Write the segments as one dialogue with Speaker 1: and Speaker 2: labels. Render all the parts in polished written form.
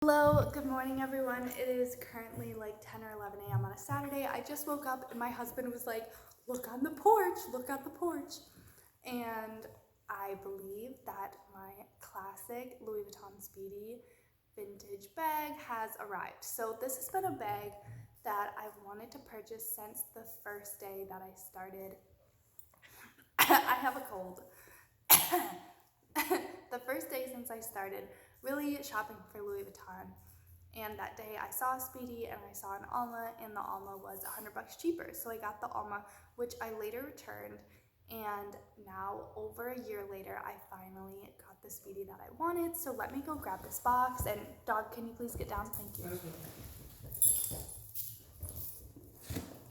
Speaker 1: Hello, good morning everyone. It is currently like 10 or 11 a.m. on a Saturday. I just woke up and my husband was like, look on the porch, look out the porch. And I believe that my classic Louis Vuitton Speedy vintage bag has arrived. So this has been a bag that I've wanted to purchase since the first day that I started. I have a cold. The first day since I started really shopping for Louis Vuitton, and that day I saw a Speedy and I saw an Alma, and the Alma was $100 cheaper, so I got the Alma, which I later returned, and now over a year later I finally got the Speedy that I wanted. So let me go grab this box, and dog, can you please get down? Thank you.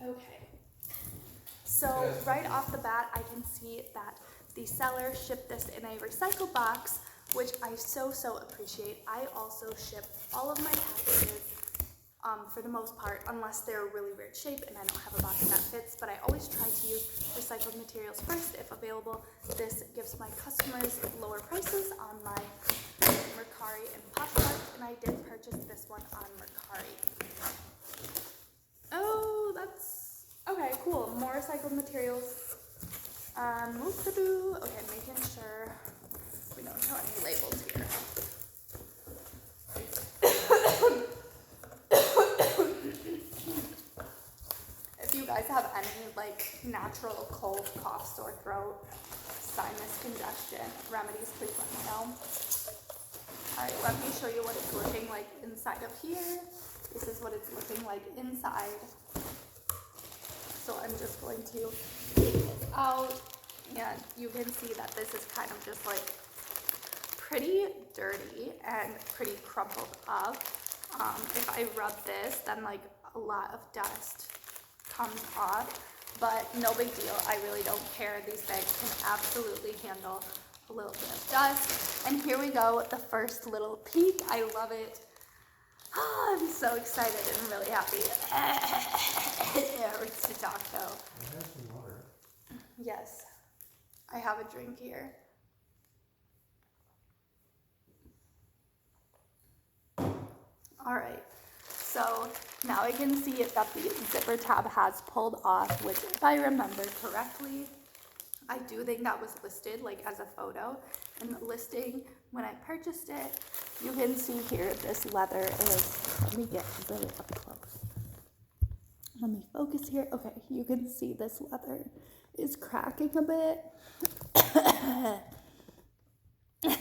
Speaker 1: Okay, so right off the bat I can see that the seller shipped this in a recycle box, which I so appreciate. I also ship all of my packages for the most part, unless they're really weird shape and I don't have a box that fits, but I always try to use recycled materials first if available. This gives my customers lower prices on my Mercari and Poshmark, and I did purchase this one on Mercari. Oh, that's okay, cool. More recycled materials. Okay, making sure we don't have any labels here. If you guys have any like natural cold, cough, sore throat, sinus congestion remedies, please let me know. Alright, let me show you what it's looking like inside of here. This is what it's looking like inside. So I'm just going to take this out, and you can see that this is kind of just like pretty dirty and pretty crumpled up. If I rub this, then like a lot of dust comes off, but no big deal. I really don't care. These bags can absolutely handle a little bit of dust. And here we go, the first little peek. I love it. Oh, I'm so excited and really happy. It hurts to talk though.
Speaker 2: I have some water.
Speaker 1: Yes, I have a drink here. All right, so now I can see that the zipper tab has pulled off, which if I remember correctly, I do think that was listed like as a photo in the listing when I purchased it. You can see here this leather is, let me get really up close. Let me focus here. Okay, you can see this leather is cracking a bit.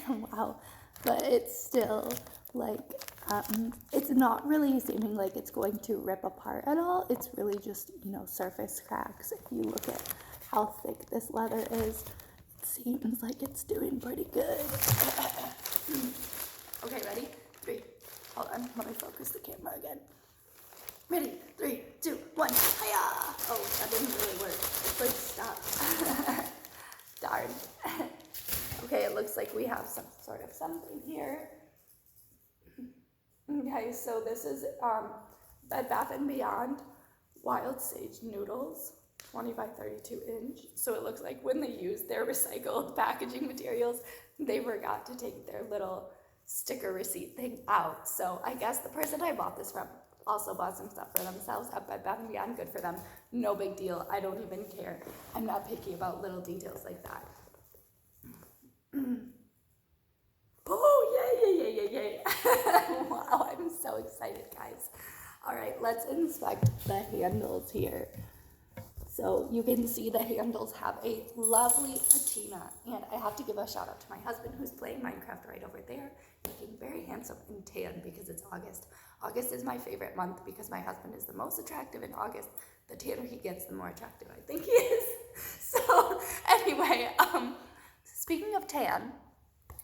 Speaker 1: Wow, but it's still like, it's not really seeming like it's going to rip apart at all. It's really just, surface cracks. If you look at how thick this leather is, it seems like it's doing pretty good. Okay, ready? 3, hold on, let me focus the camera again. Ready? 3, 2, 1, hiya! Oh, that didn't really work. It's like, stop. Darn. Okay, it looks like we have some sort of something here. Okay, so this is Bed Bath & Beyond Wild Sage Noodles, 20 by 32 inch. So it looks like when they used their recycled packaging materials, they forgot to take their little sticker receipt thing out. So I guess the person I bought this from also bought some stuff for themselves at Bed Bath & Beyond. Good for them. No big deal. I don't even care. I'm not picky about little details like that. Oh, yay. Wow, I'm so excited, guys. All right, let's inspect the handles here. So you can see the handles have a lovely patina, and I have to give a shout out to my husband who's playing Minecraft right over there, looking very handsome and tan because it's August. August is my favorite month because my husband is the most attractive in August. The tanner he gets, the more attractive I think he is. So anyway, speaking of tan,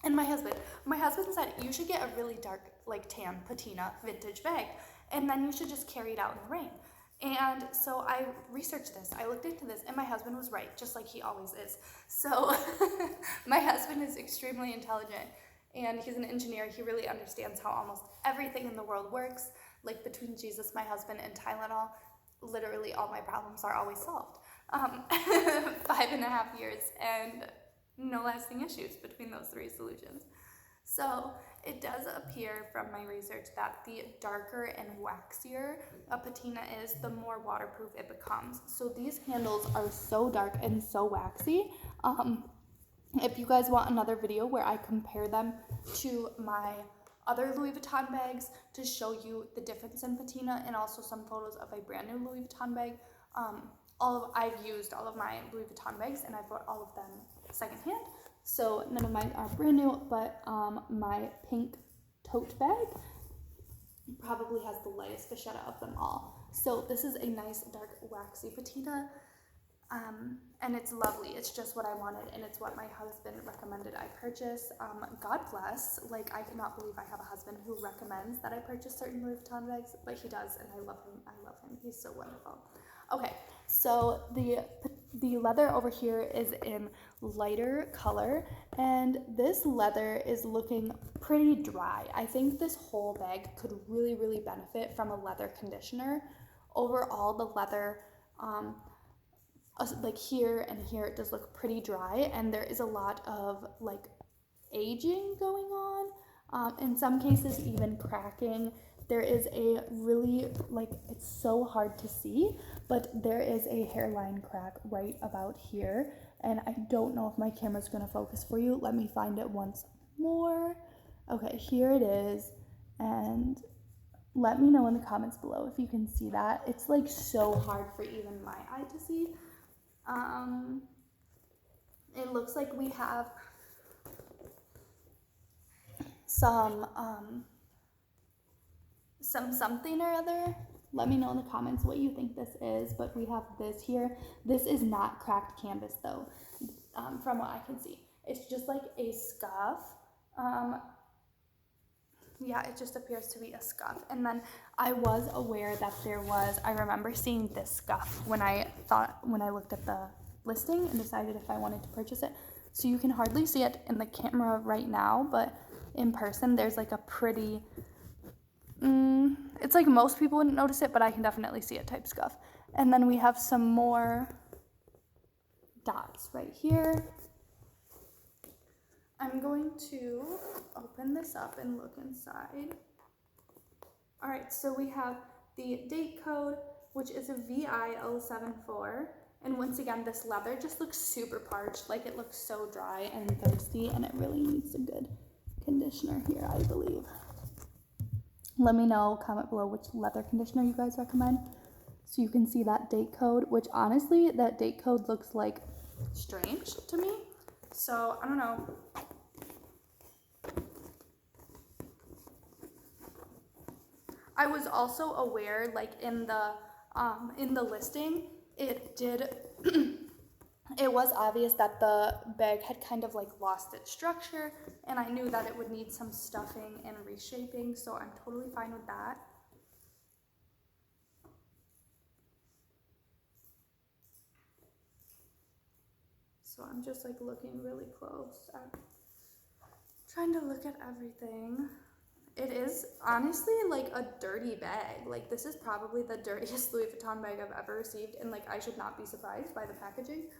Speaker 1: and my husband said you should get a really dark, like tan patina vintage bag, and then you should just carry it out in the rain. And so I researched this, I looked into this, and my husband was right, just like he always is. So my husband is extremely intelligent, and he's an engineer. He really understands how almost everything in the world works. Like between Jesus, my husband, and Tylenol, literally all my problems are always solved. 5.5 years and no lasting issues between those 3 solutions. So it does appear from my research that the darker and waxier a patina is, the more waterproof it becomes. So these handles are so dark and so waxy. If you guys want another video where I compare them to my other Louis Vuitton bags to show you the difference in patina, and also some photos of a brand new Louis Vuitton bag, I've used all of my Louis Vuitton bags and I bought all of them secondhand. So none of mine are brand new, but my pink tote bag probably has the lightest vachetta of them all. So this is a nice dark waxy patina. And it's lovely. It's just what I wanted, and it's what my husband recommended I purchase. God bless. Like, I cannot believe I have a husband who recommends that I purchase certain Louis Vuitton bags, but he does, and I love him. I love him. He's so wonderful. Okay, so the leather over here is in lighter color, and this leather is looking pretty dry. I think this whole bag could really, really benefit from a leather conditioner. Overall, the leather, like here and here, it does look pretty dry, and there is a lot of like aging going on, in some cases even cracking. There is a really, like, it's so hard to see, but there is a hairline crack right about here, and I don't know if my camera's gonna focus for you. Let me find it once more. Okay, here it is, and let me know in the comments below if you can see that. It's like so hard for even my eye to see. It looks like we have some something or other. Let me know in the comments what you think this is, but we have this here. This is not cracked canvas though, from what I can see. It's just like a scuff. Yeah, it just appears to be a scuff. And then I was aware that I remember seeing this scuff when I looked at the listing and decided if I wanted to purchase it. So you can hardly see it in the camera right now, but in person there's like a pretty, it's like most people wouldn't notice it, but I can definitely see it type scuff. And then we have some more dots right here. I'm going to open this up and look inside. All right, so we have the date code, which is a VI074. And once again, this leather just looks super parched, like it looks so dry and thirsty, and it really needs a good conditioner here, I believe. Let me know, comment below which leather conditioner you guys recommend, so you can see that date code, which honestly, that date code looks like strange to me. So I don't know. I was also aware, like in the listing, it was obvious that the bag had kind of like lost its structure, and I knew that it would need some stuffing and reshaping, so I'm totally fine with that. So I'm just like looking really close at trying to look at everything. It is honestly like a dirty bag. Like, this is probably the dirtiest Louis Vuitton bag I've ever received, and like I should not be surprised by the packaging.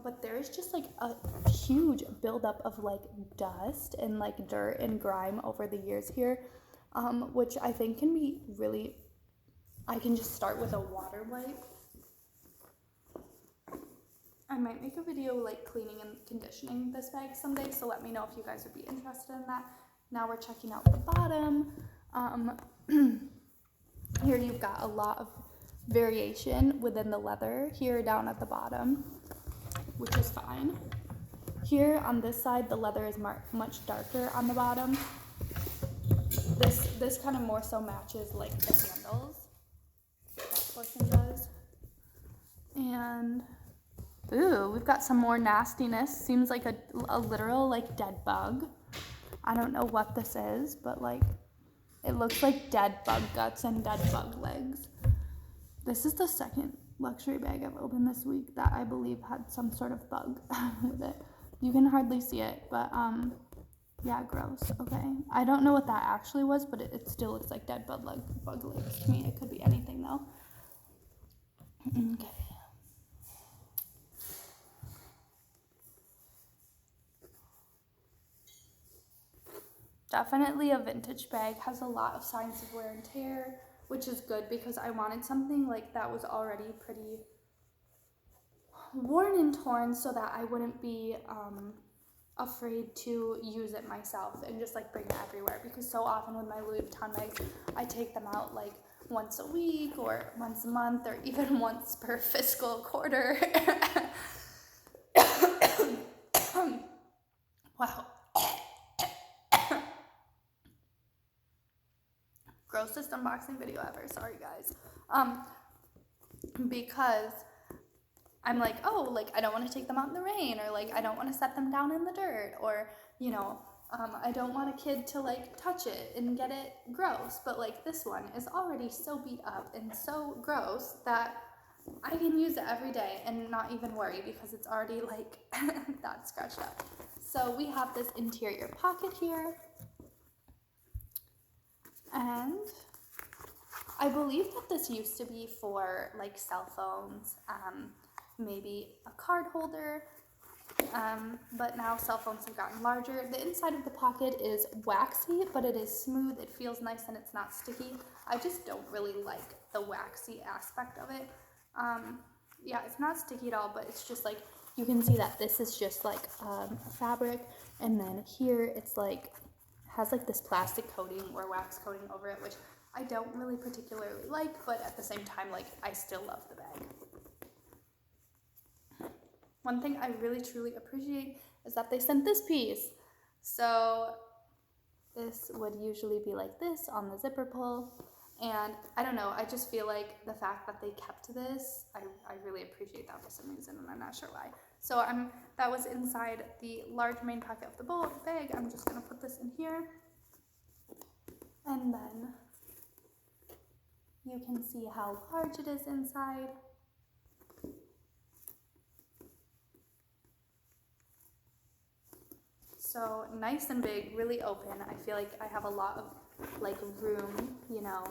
Speaker 1: But there is just like a huge buildup of like dust and like dirt and grime over the years here, which I think can be really, I can just start with a water wipe. I might make a video like cleaning and conditioning this bag someday, so let me know if you guys would be interested in that. Now we're checking out the bottom. Here you've got a lot of variation within the leather here down at the bottom, which is fine. Here on this side, the leather is much darker on the bottom. This kind of more so matches like the handles. That portion does. And ooh, we've got some more nastiness. Seems like a literal like dead bug. I don't know what this is, but like it looks like dead bug guts and dead bug legs. This is the second luxury bag I've opened this week that I believe had some sort of bug with it. You can hardly see it, but yeah, gross. Okay, I don't know what that actually was, but it still looks like dead bug legs to me. It could be anything though. Okay. Definitely a vintage bag, has a lot of signs of wear and tear, which is good because I wanted something like that was already pretty worn and torn so that I wouldn't be afraid to use it myself and just like bring it everywhere, because so often with my Louis Vuitton bags I take them out like once a week or once a month or even once per fiscal quarter. Wow. Grossest unboxing video ever, sorry guys. Because I'm like, oh, like I don't want to take them out in the rain, or like I don't want to set them down in the dirt, or you know, I don't want a kid to like touch it and get it gross. But like this one is already so beat up and so gross that I can use it every day and not even worry because it's already like that scratched up. So we have this interior pocket here, and I believe that this used to be for like cell phones, maybe a card holder, but now cell phones have gotten larger. The inside of the pocket is waxy, but it is smooth, it feels nice, and it's not sticky. I just don't really like the waxy aspect of it. Yeah, it's not sticky at all, but it's just like, you can see that this is just like fabric, and then here it's like, has like this plastic coating or wax coating over it, which I don't really particularly like, but at the same time, like, I still love the bag. One thing I really truly appreciate is that they sent this piece. So this would usually be like this on the zipper pull, and I don't know, I just feel like the fact that they kept this, I really appreciate that for some reason, and I'm not sure why. So that was inside the large main pocket of the bag. I'm just gonna put this in here, and then you can see how large it is inside. So nice and big, really open. I feel like I have a lot of like room, you know.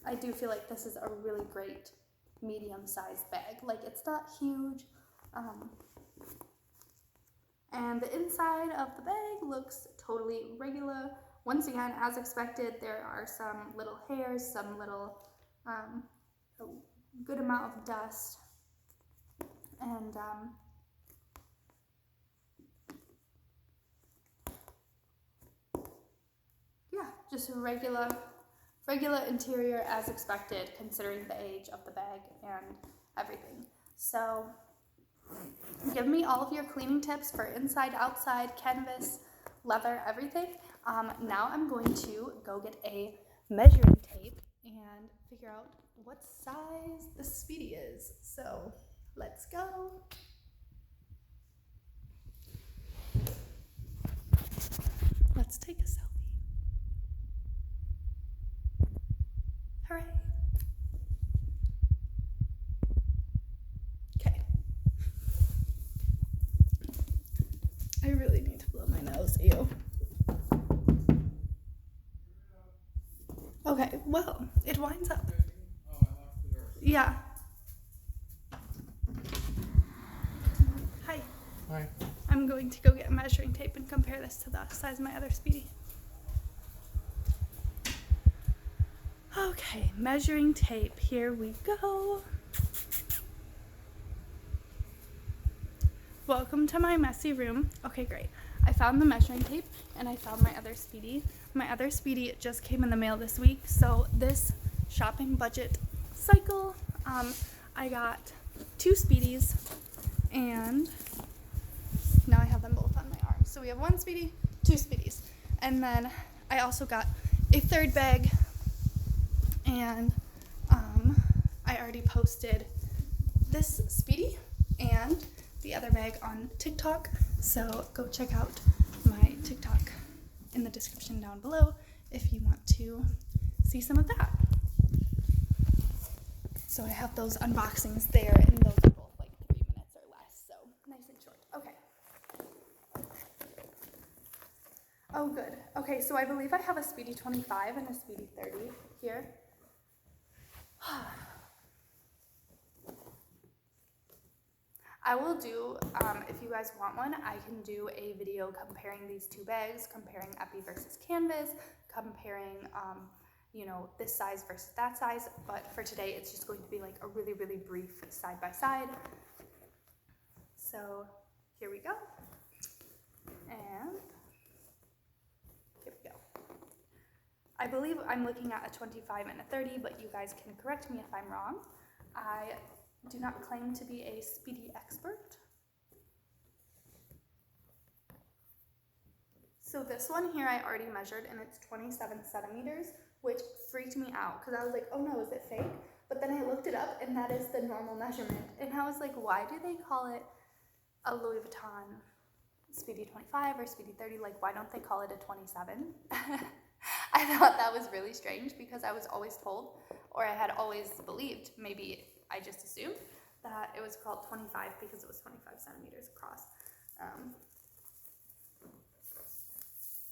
Speaker 1: I do feel like this is a really great medium-sized bag. Like, it's not huge. And the inside of the bag looks totally regular. Once again, as expected, there are some little hairs, some little, a good amount of dust, and yeah, just a regular interior as expected, considering the age of the bag and everything. So give me all of your cleaning tips for inside, outside, canvas, leather, everything. Now I'm going to go get a measuring tape and figure out what size the Speedy is. So let's go. Let's take a selfie. Hooray. Okay. I really need to blow my nose. Ew. Okay, well, it winds up. Yeah. Hi.
Speaker 2: Hi.
Speaker 1: I'm going to go get a measuring tape and compare this to the size of my other Speedy. Okay, measuring tape, here we go. Welcome to my messy room. Okay, great. I found the measuring tape and I found my other Speedy. My other Speedy just came in the mail this week, so this shopping budget cycle, I got 2 Speedies, and now I have them both on my arm. So we have 1 Speedy, 2 Speedies, and then I also got a 3rd bag. And I already posted this Speedy and the other bag on TikTok, so go check out my TikTok in the description down below if you want to see some of that. So I have those unboxings there, and those are both like 3 minutes or less, so nice and short. Okay. Oh, good. Okay, so I believe I have a Speedy 25 and a Speedy 30 here. I will do, if you guys want one, I can do a video comparing these two bags, comparing epi versus canvas, comparing, you know, this size versus that size. But for today, it's just going to be like a really, really brief side by side. So here we go. And here we go. I believe I'm looking at a 25 and a 30, but you guys can correct me if I'm wrong. I do not claim to be a Speedy expert. So this one here I already measured, and it's 27 centimeters, which freaked me out because I was like, oh no, is it fake? But then I looked it up, and that is the normal measurement. And I was like, why do they call it a Louis Vuitton Speedy 25 or Speedy 30? Like, why don't they call it a 27? I thought that was really strange because I was always told, or I had always believed, maybe I just assumed, that it was called 25 because it was 25 centimeters across.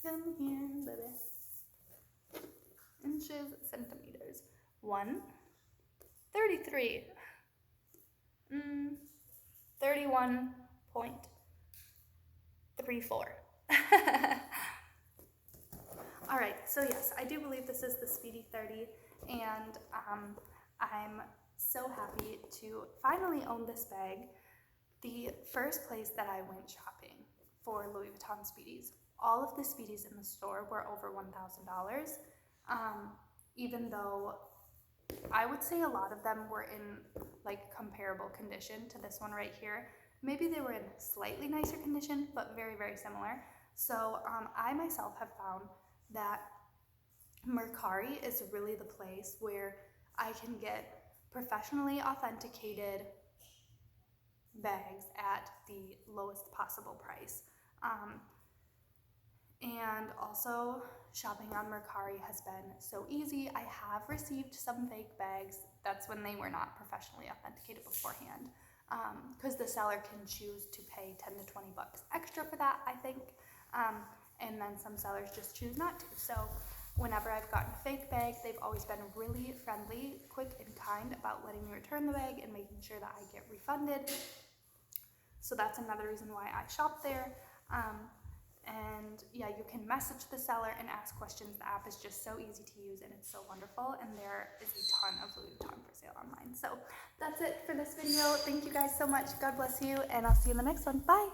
Speaker 1: Come here, baby. Inches, centimeters. 133. 31.34. All right, so yes, I do believe this is the Speedy 30, and I'm so happy to finally own this bag. The first place that I went shopping for Louis Vuitton Speedies, all of the Speedies in the store were over $1,000, even though I would say a lot of them were in like comparable condition to this one right here. Maybe they were in slightly nicer condition, but very, very similar. So I myself have found that Mercari is really the place where I can get professionally authenticated bags at the lowest possible price. And also, shopping on Mercari has been so easy. I have received some fake bags. That's when they were not professionally authenticated beforehand, because the seller can choose to pay 10 to 20 bucks extra for that, I think. And then some sellers just choose not to. So whenever I've gotten a fake bag, they've always been really friendly, quick, and kind about letting me return the bag and making sure that I get refunded. So that's another reason why I shop there. And yeah, you can message the seller and ask questions. The app is just so easy to use and it's so wonderful. And there is a ton of Louis Vuitton for sale online. So that's it for this video. Thank you guys so much. God bless you, and I'll see you in the next one. Bye.